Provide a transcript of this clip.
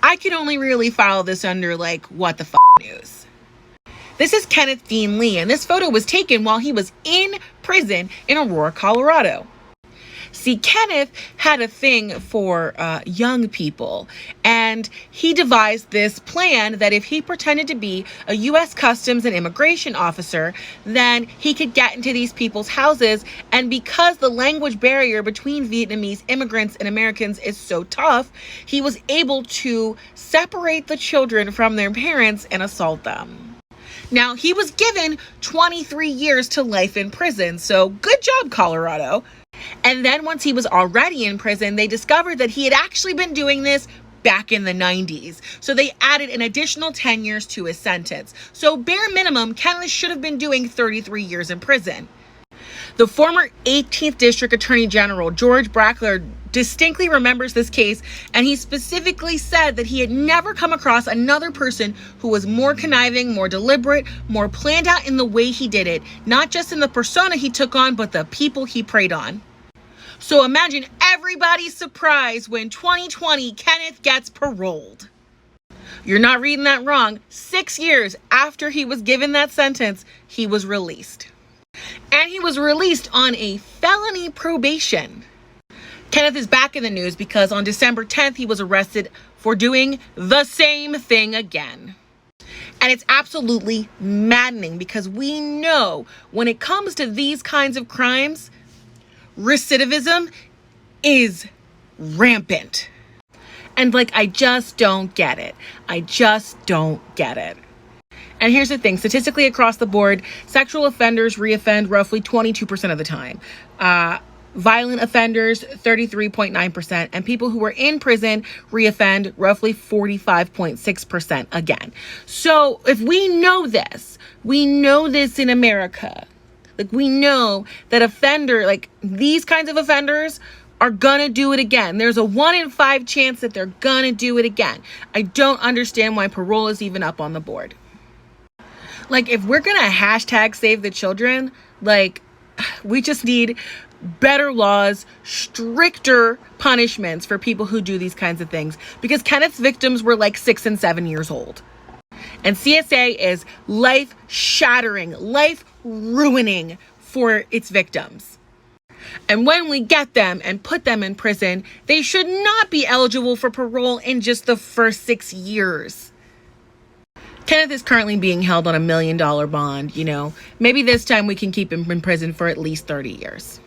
I can only really file this under, like, what the news. This is Kenneth Dean Lee, and this photo was taken while he was in prison in Aurora, Colorado. See, Kenneth had a thing for young people, and he devised this plan that if he pretended to be a U.S. Customs and Immigration officer, then he could get into these people's houses. And because the language barrier between Vietnamese immigrants and Americans is so tough, he was able to separate the children from their parents and assault them. Now, he was given 23 years to life in prison, so good job, Colorado. And then once he was already in prison, they discovered that he had actually been doing this back in the 90s. So they added an additional 10 years to his sentence. So bare minimum, Kenneth should have been doing 33 years in prison. The former 18th District Attorney General, George Brackler, distinctly remembers this case, and he specifically said that he had never come across another person who was more conniving, more deliberate, more planned out in the way he did it, not just in the persona he took on, but the people he preyed on. So imagine everybody's surprise when 2020 Kenneth gets paroled. You're not reading that wrong. 6 years after he was given that sentence, he was released. And he was released on a felony probation. Kenneth is back in the news because on December 10th, he was arrested for doing the same thing again. And it's absolutely maddening because we know when it comes to these kinds of crimes, recidivism is rampant. And I just don't get it. I just don't get it. And here's the thing, statistically across the board, sexual offenders reoffend roughly 22% of the time. Violent offenders, 33.9%, and people who are in prison reoffend roughly 45.6% again. So if we know this in America, we know that these kinds of offenders are gonna do it again. There's a 1 in 5 chance that they're gonna do it again. I don't understand why parole is even up on the board. If we're gonna hashtag save the children, we just need better laws, stricter punishments for people who do these kinds of things, because Kenneth's victims were 6 and 7 years old. And CSA is life-shattering, life-ruining for its victims. And when we get them and put them in prison, they should not be eligible for parole in just the first 6 years. Kenneth is currently being held on $1 million bond. Maybe this time we can keep him in prison for at least 30 years.